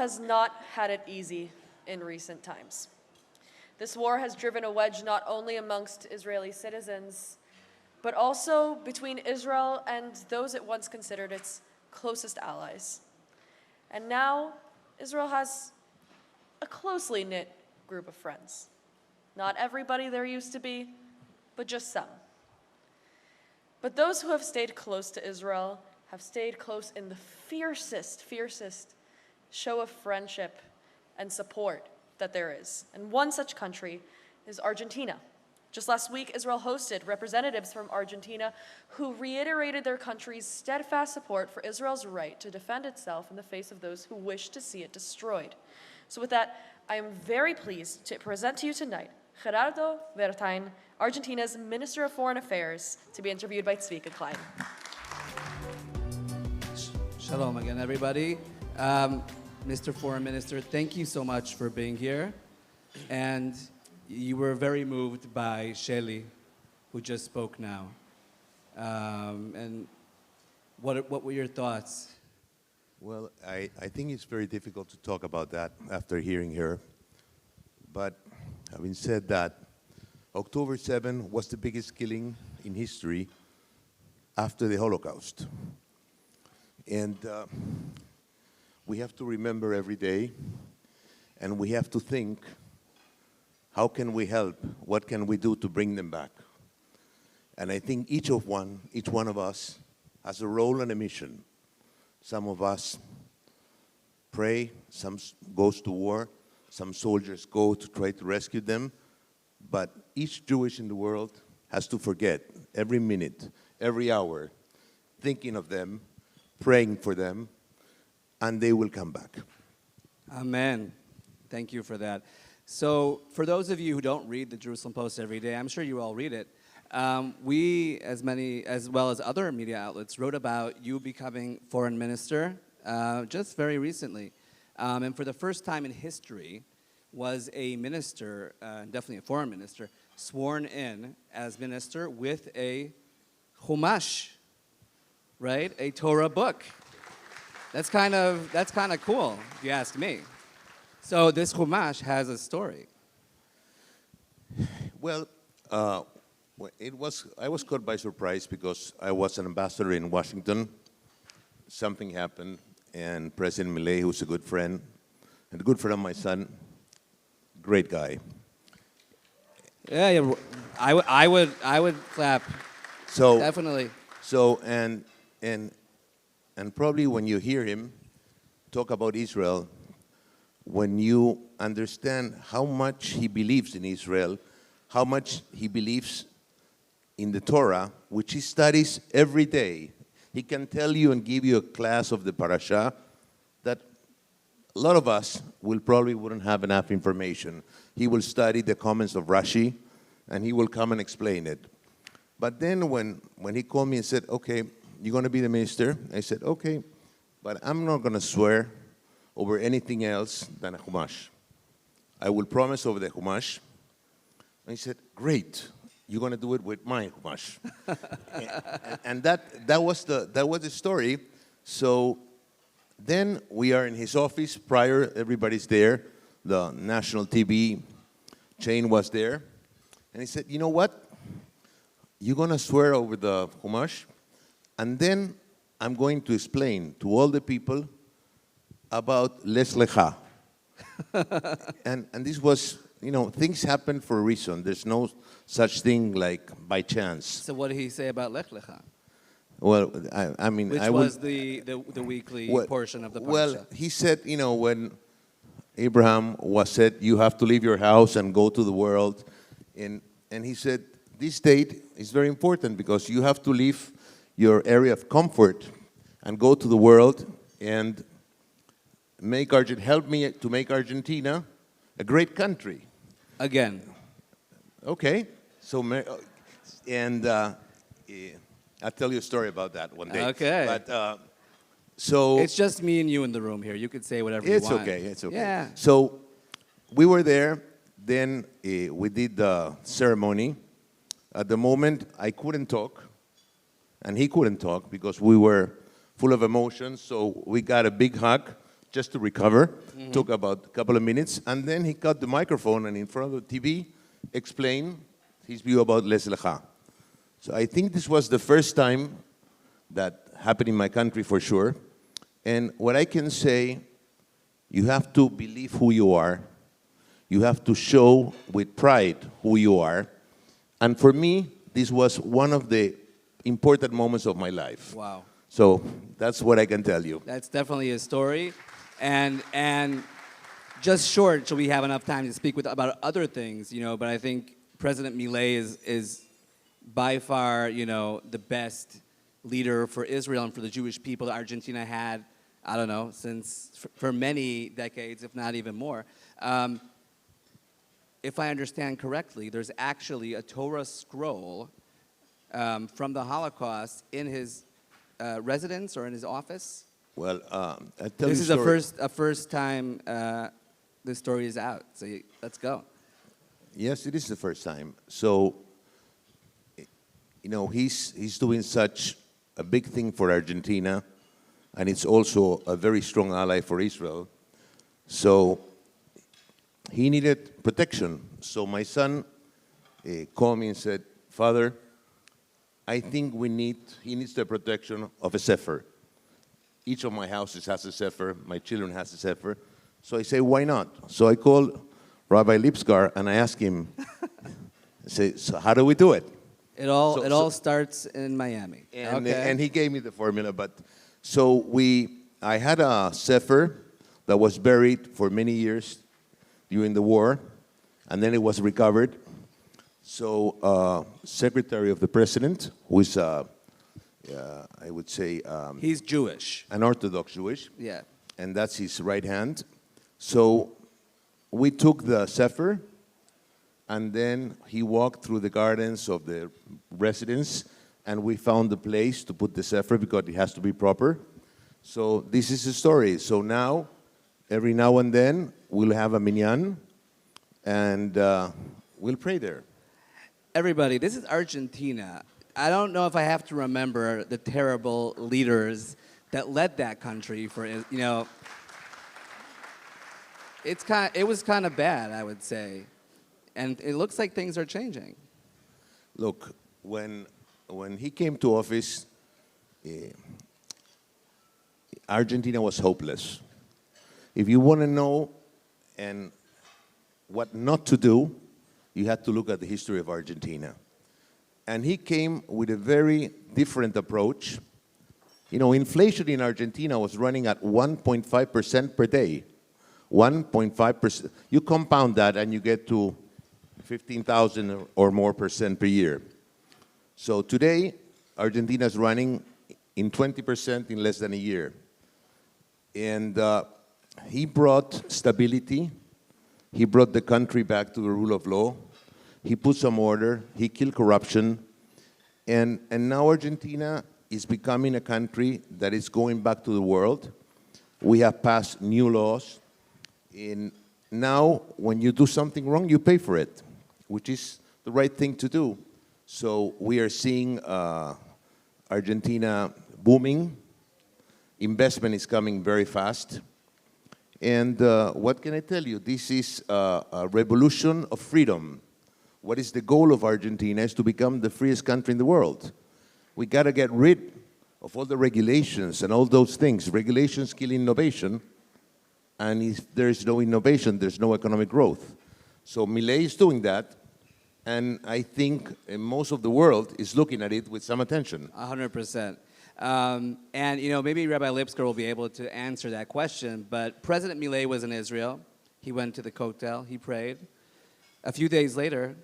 has not had it easy in recent times. This war has driven a wedge not only amongst Israeli citizens, but also between Israel and those it once considered its closest allies. And now, Israel has a closely knit group of friends. Not everybody there used to be, but just some. But those who have stayed close to Israel have stayed close in the fiercest show of friendship and support that there is. And one such country is Argentina. Just last week, Israel hosted representatives from Argentina who reiterated their country's steadfast support for Israel's right to defend itself in the face of those who wish to see it destroyed. So with that, I am very pleased to present to you tonight Gerardo Werthein, Argentina's Minister of Foreign Affairs, to be interviewed by Tzvika Klein. Shalom again, everybody. Mr. Foreign Minister, thank you so much for being here. And you were very moved by Shelly, who just spoke now. And what were your thoughts? Well, I think it's very difficult to talk about that after hearing her. But having said that, October 7 was the biggest killing in history after the Holocaust. And we have to remember every day, and we have to think, how can we help? What can we do to bring them back? And I think each one of us has a role and a mission. Some of us pray, some goes to war, some soldiers go to try to rescue them, but each Jewish in the world has to forget every minute, every hour, thinking of them, praying for them, and they will come back. Amen. Thank you for that. So for those of you who don't read the Jerusalem Post every day, I'm sure you all read it. We, as well as other media outlets, wrote about you becoming foreign minister just very recently. And for the first time in history, was a minister, definitely a foreign minister, sworn in as minister with a chumash, right? A Torah book. That's kind of cool, if you ask me. So this chumash has a story. Well, I was caught by surprise because I was an ambassador in Washington. Something happened, and President Milei, who's a good friend, and a good friend of my son, great guy. Yeah, I would clap. So definitely. So and probably when you hear him talk about Israel, when you understand how much he believes in Israel, how much he believes in the Torah, which he studies every day. He can tell you and give you a class of the parasha that a lot of us wouldn't have enough information. He will study the comments of Rashi, and he will come and explain it. But then when he called me and said, okay, you're going to be the minister, I said, okay, but I'm not going to swear over anything else than a chumash. I will promise over the chumash. And he said, great, you're going to do it with my chumash. and that was the story. So then we are in his office. Prior, everybody's there. The national TV chain was there. And he said, you know what? You're going to swear over the chumash, and then I'm going to explain to all the people about Les Lecha. and this was, things happen for a reason. There's no such thing like by chance. So what did he say about Lech Lecha? Well, I mean... Which was the weekly portion of the parsha. Well, he said, when Abraham was said, you have to leave your house and go to the world. And he said, this date is very important because you have to leave your area of comfort and go to the world and help me to make Argentina a great country. Again. Okay. So, I'll tell you a story about that one day. Okay. But, so... It's just me and you in the room here. You could say whatever you want. It's okay. Yeah. So, we were there. Then we did the ceremony. At the moment, I couldn't talk. And he couldn't talk because we were full of emotions. So we got a big hug, just to recover. Took about a couple of minutes, and then he got the microphone and in front of the TV explained his view about Les Lecha. So I think this was the first time that happened in my country for sure. And what I can say, you have to believe who you are. You have to show with pride who you are. And for me, this was one of the important moments of my life. Wow. So that's what I can tell you. That's definitely a story. And just short, so we have enough time to speak about other things, but I think President Milei is by far, the best leader for Israel and for the Jewish people that Argentina had, I don't know, for many decades, if not even more. If I understand correctly, there's actually a Torah scroll from the Holocaust in his residence or in his office. Well, I tell This you is a first time this story is out. So let's go. Yes, it is the first time. So, he's doing such a big thing for Argentina, and it's also a very strong ally for Israel. So he needed protection. So my son called me and said, Father, I think he needs the protection of a sefer. Each of my houses has a sefer, my children has a sefer. So I say, why not? So I called Rabbi Lipskar and I asked him, I say, so how do we do it? It all starts in Miami. And he gave me the formula. But so I had a sefer that was buried for many years during the war, and then it was recovered. So Secretary of the President, who is, I would say... he's Jewish. An Orthodox Jewish. Yeah. And that's his right hand. So we took the sefer, and then he walked through the gardens of the residence, and we found the place to put the sefer because it has to be proper. So this is the story. So now, every now and then, we'll have a minyan, and we'll pray there. Everybody, this is Argentina. I don't know if I have to remember the terrible leaders that led that country for, it was kind of bad, I would say. And it looks like things are changing. Look, when he came to office, Argentina was hopeless. If you want to know and what not to do, you had to look at the history of Argentina. And he came with a very different approach. Inflation in Argentina was running at 1.5% per day. 1.5%. You compound that and you get to 15,000 or more percent per year. So today, Argentina is running in 20% in less than a year. And he brought stability. He brought the country back to the rule of law. He put some order. He killed corruption. And now Argentina is becoming a country that is going back to the world. We have passed new laws. And now, when you do something wrong, you pay for it, which is the right thing to do. So we are seeing Argentina booming. Investment is coming very fast. And what can I tell you? This is a revolution of freedom. What is the goal of Argentina is to become the freest country in the world. We got to get rid of all the regulations and all those things. Regulations kill innovation. And if there's no innovation, there's no economic growth. So Milei is doing that, and I think most of the world is looking at it with some attention. 100%. And, maybe Rabbi Lipsker will be able to answer that question, but President Milei was in Israel. He went to the Kotel. He prayed. A few days later,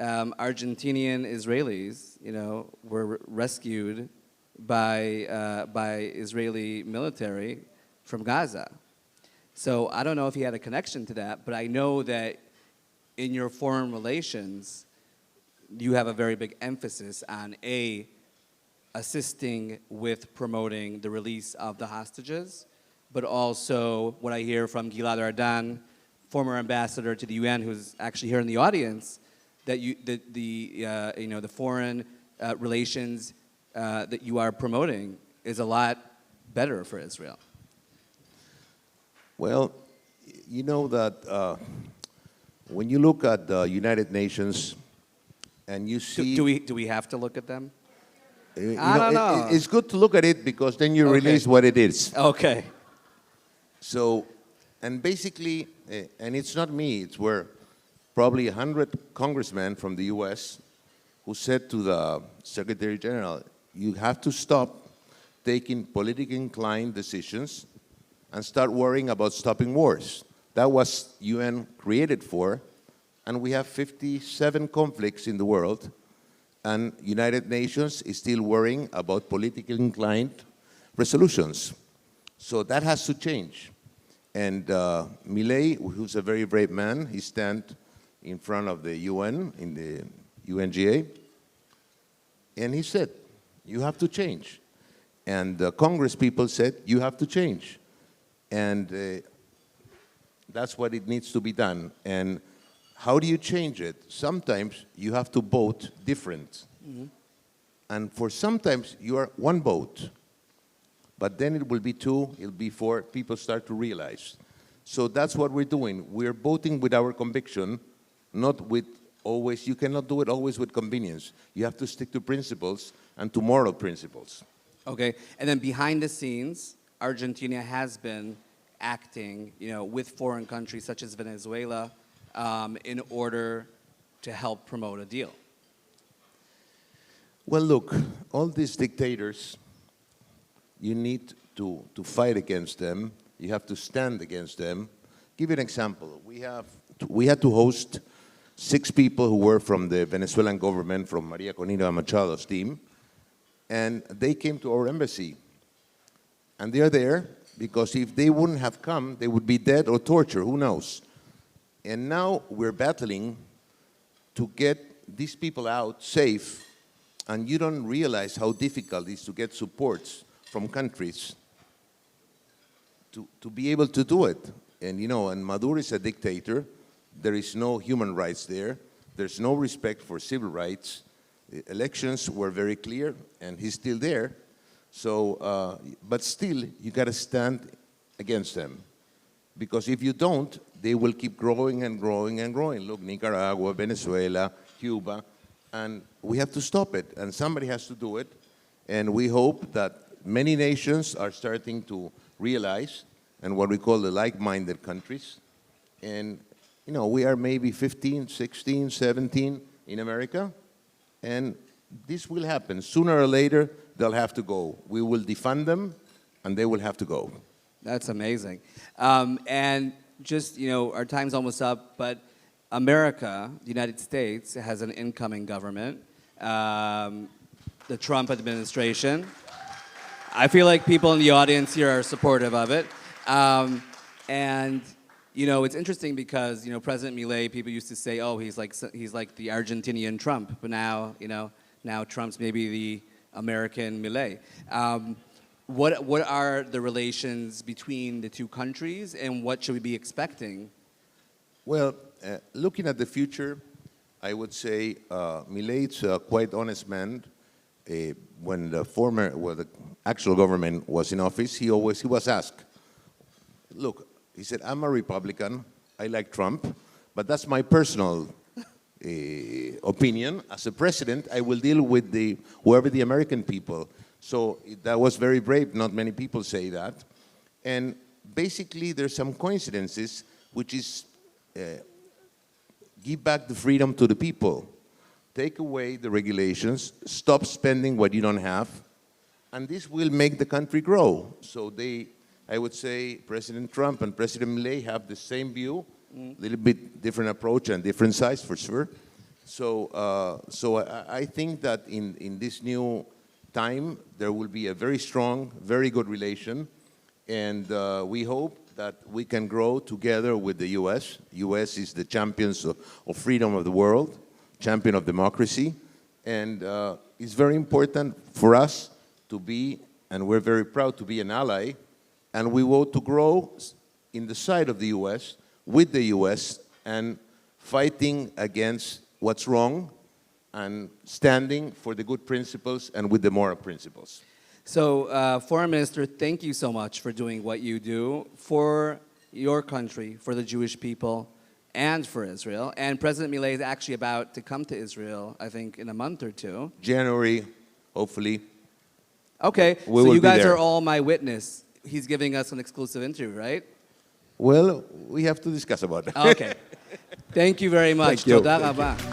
Argentinian Israelis, were rescued by Israeli military from Gaza. So I don't know if he had a connection to that, but I know that in your foreign relations, you have a very big emphasis on assisting with promoting the release of the hostages, but also what I hear from Gilad Ardan, former ambassador to the UN, who's actually here in the audience, that the foreign relations that you are promoting is a lot better for Israel. Well, you know that when you look at the United Nations and you see... Do we have to look at them? I don't know. It's good to look at it because then you release what it is. Okay. So, and basically, and it's not me, it's where probably 100 congressmen from the US who said to the Secretary General, you have to stop taking politically inclined decisions and start worrying about stopping wars. That was UN created for, and we have 57 conflicts in the world, and United Nations is still worrying about politically inclined resolutions. So that has to change. And Milei, who's a very brave man, he stands in front of the UN, in the UNGA, and he said, you have to change. And the Congress people said, you have to change. And that's what it needs to be done. And how do you change it? Sometimes you have to vote different. Mm-hmm. And for sometimes you are one vote. But then it will be two, it'll be four, people start to realize. So that's what we're doing. We're voting with our conviction, not with always, you cannot do it always with convenience. You have to stick to principles and to moral principles. Okay, and then behind the scenes, Argentina has been acting, with foreign countries such as Venezuela in order to help promote a deal. Well, look, all these dictators, you need to fight against them. You have to stand against them. Give you an example. We had to host 6 people who were from the Venezuelan government, from Maria Corina Machado's team, and they came to our embassy. And they're there because if they wouldn't have come, they would be dead or tortured, who knows? And now we're battling to get these people out safe, and you don't realize how difficult it is to get supports from countries to be able to do it. And and Maduro is a dictator. There is no human rights there. There's no respect for civil rights. The elections were very clear, and he's still there. So, but still, you got to stand against them. Because if you don't, they will keep growing and growing and growing. Look, Nicaragua, Venezuela, Cuba, and we have to stop it, and somebody has to do it. And we hope that many nations are starting to realize, and what we call the like-minded countries. And, we are maybe 15, 16, 17 in America, and this will happen. Sooner or later, they'll have to go. We will defund them, and they will have to go. That's amazing. And just, our time's almost up, but America, the United States, has an incoming government, the Trump administration. I feel like people in the audience here are supportive of it. And, it's interesting because, President Milei, people used to say, oh, he's like the Argentinian Trump, but now, now Trump's maybe the American Milei. What are the relations between the two countries, and what should we be expecting? Well, looking at the future, I would say Milei is a quite honest man. When the actual government was in office, he was asked, look, he said, I'm a Republican, I like Trump, but that's my personal opinion. As a president, I will deal with whoever the American people. So that was very brave. Not many people say that. And basically, there's some coincidences, which is give back the freedom to the people. Take away the regulations, stop spending what you don't have, and this will make the country grow. So I would say President Trump and President Milei have the same view, a little bit different approach and different size for sure. So, I think that in this new time, there will be a very strong, very good relation, and we hope that we can grow together with the U.S. U.S. is the champions of freedom of the world, champion of democracy, and it's very important for us to be, and we're very proud to be an ally, and we want to grow in the side of the U.S., with the U.S., and fighting against what's wrong, and standing for the good principles and with the moral principles. So, Foreign Minister, thank you so much for doing what you do. For your country, for the Jewish people, and for Israel. And President Milei is actually about to come to Israel, I think, in a month or two. January, hopefully. Okay, We so will you be guys there. are all my witness. He's giving us an exclusive interview, right? Well, we have to discuss about that. Okay. Thank you very much. Thank you. Toda Thank you. rabba.